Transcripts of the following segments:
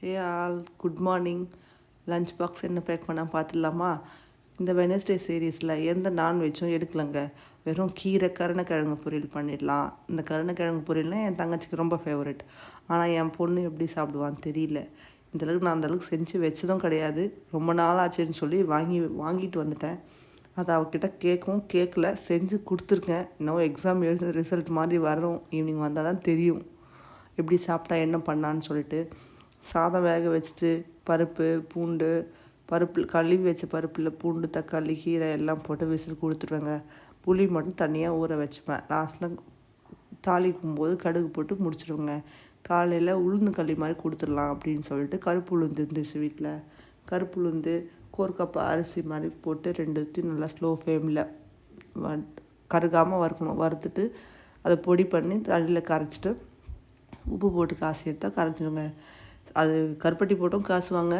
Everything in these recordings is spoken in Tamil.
Hey all good morning. Lunch box என்ன பேக் பண்ண பார்த்துடலாமா? இந்த வெனஸ்டே சீரீஸில் எந்த நான்வெஜ்ஜும் எடுக்கலைங்க. வெறும் கீரை கருணக்கிழங்கு பொரியல் பண்ணிடலாம். இந்த கருணக்கிழங்கு பொரியல்னால் என் தங்கச்சிக்கு ரொம்ப ஃபேவரட். ஆனால் என் பொண்ணு எப்படி சாப்பிடுவான்னு தெரியல. இந்தளவுக்கு நான் அந்தளவுக்கு செஞ்சு வச்சதும் கிடையாது. ரொம்ப நாள் ஆச்சுன்னு சொல்லி வாங்கிட்டு வந்துட்டேன். அதை அவகிட்ட கேட்கவும் கேட்கல, செஞ்சு கொடுத்துருக்கேன். இன்னும் எக்ஸாம் எழுத ரிசல்ட் மாதிரி வரும். ஈவினிங் வந்தால் தான் தெரியும் எப்படி சாப்பிட்டா என்ன பண்ணான்னு சொல்லிட்டு. சாதம் வேக வச்சுட்டு பருப்பு கழுவி வச்ச பருப்பில் பூண்டு, தக்காளி, கீரை எல்லாம் போட்டு விசில் கொடுத்துருவேங்க. புளி மட்டும் தனியாக ஊற வச்சுப்பேன். லாஸ்ட்டில் தாளிக்கும் போது கடுகு போட்டு முடிச்சிடுவேங்க. காலையில் உளுந்து களி மாதிரி கொடுத்துடலாம் அப்படின்னு சொல்லிட்டு கருப்பு உளுந்து இருந்துச்சு வீட்டில். கருப்பு உளுந்து 1 கப் அரிசி மாதிரி போட்டு 2 நல்லா ஸ்லோ ஃப்ளேமில் கருகாமல் வறுக்கணும். வறுத்துட்டு அதை பொடி பண்ணி தண்ணியில் கரைச்சிட்டு உப்பு போட்டு காசி எடுத்தால் கரைச்சிடுங்க. அது கருப்பட்டி போட்டும் காசுவாங்க,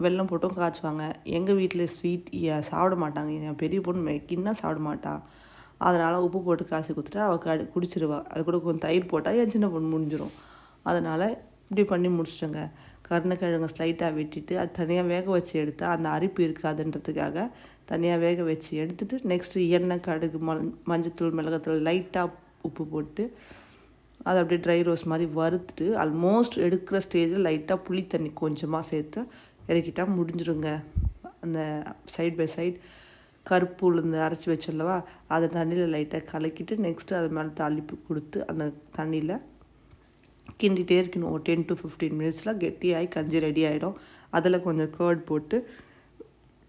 வெல்லம் போட்டும் காய்ச்சுவாங்க. எங்கள் வீட்டில் ஸ்வீட் சாப்பிட மாட்டாங்க. என் பெரிய பொண்ணு மெக்கின்னா சாப்பிட மாட்டாள். அதனால் உப்பு போட்டு காசு கொடுத்துட்டு அவள் குடிச்சிருவா. அது கூட கொஞ்சம் தயிர் போட்டால் என் சின்ன பொண்ணு முடிஞ்சிடும். அதனால் இப்படி பண்ணி முடிச்சிட்டோங்க. கருணக்கிழங்கை ஸ்லைட்டாக வெட்டிட்டு அது தனியாக வேக வச்சு எடுத்தால் அந்த அரிப்பு இருக்காதுன்றதுக்காக தனியாக வேக வச்சு எடுத்துகிட்டு நெக்ஸ்ட்டு எண்ணெய், கடுகு, மஞ்சத்தூள், மிளகாத்தூள், லைட்டாக உப்பு போட்டு அதை அப்படியே ட்ரை ரோஸ் மாதிரி வறுத்துட்டு ஆல்மோஸ்ட் எடுக்கிற ஸ்டேஜில் லைட்டாக புளி தண்ணி கொஞ்சமாக சேர்த்து இறக்கிட்டால் முடிஞ்சிடுங்க. அந்த சைட் பை சைட் கருப்பு உளுந்து அரைச்சி வச்சிடலவா, அதை தண்ணியில் லைட்டாக கலக்கிட்டு நெக்ஸ்ட்டு அது மேலே தாளிப்பு கொடுத்து அந்த தண்ணியில் கிண்டிகிட்டே இருக்கணும். ஒரு 10 to 15 மினிட்ஸில் கெட்டியாகி கஞ்சி ரெடி ஆகிடும். அதில் கொஞ்சம் கர்ட் போட்டு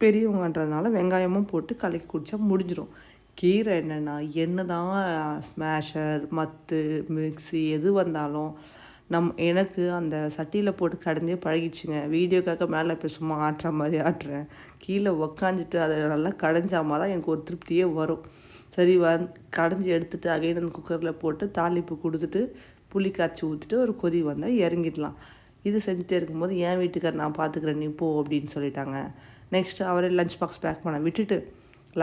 பெரியவங்கன்றதுனால வெங்காயமும் போட்டு கலக்கி குடித்தா முடிஞ்சிடும். கீரை என்ன தான் ஸ்மேஷர், மத்து, மிக்ஸி எது வந்தாலும் எனக்கு அந்த சட்டியில் போட்டு கடைஞ்சே பழகிடுச்சுங்க. வீடியோக்காக மேலே போய் சும்மா ஆட்டுற மாதிரி ஆட்டுறேன். கீழே உக்காந்துட்டு அதை நல்லா கடைஞ்சாமல் தான் எனக்கு ஒரு திருப்தியே வரும். சரி கடைஞ்சி எடுத்துகிட்டு அகைன் அந்த குக்கரில் போட்டு தாளிப்பு கொடுத்துட்டு புளி காய்ச்சி ஊற்றிட்டு ஒரு கொதி வந்தால் இறங்கிடலாம். இது செஞ்சுட்டே இருக்கும்போது என் வீட்டுக்கார் நான் பார்த்துக்கிறேன் நீ போ அப்படின்னு சொல்லிட்டாங்க. நெக்ஸ்ட்டு அவரே லஞ்ச் பாக்ஸ் பேக் பண்ண விட்டுட்டு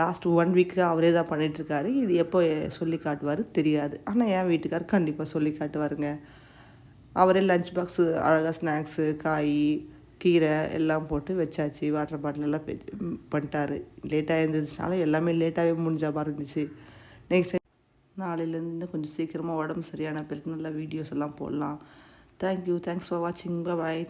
லாஸ்ட் 1 வீக்கு அவரே தான் பண்ணிகிட்ருக்காரு. இது எப்போ சொல்லி காட்டுவார் தெரியாது. ஆனால் என் வீட்டுக்கார் கண்டிப்பாக சொல்லி காட்டுவாருங்க. அவரே லஞ்ச் பாக்ஸு அழகாக ஸ்நாக்ஸு, காய், கீரை எல்லாம் போட்டு வச்சாச்சு. வாட்டர் பாட்டில் எல்லாம் பண்ணிட்டாரு. லேட்டாக இருந்துச்சுனால எல்லாமே லேட்டாகவே முடிஞ்ச மாதிரி இருந்துச்சு. நெக்ஸ்ட் நாளையிலேருந்து கொஞ்சம் சீக்கிரமாக உடம்பு சரியான பிறகு நல்லா வீடியோஸ் எல்லாம் போடலாம். தேங்க்யூ. தேங்க்ஸ் ஃபார் வாட்சிங். பாய்.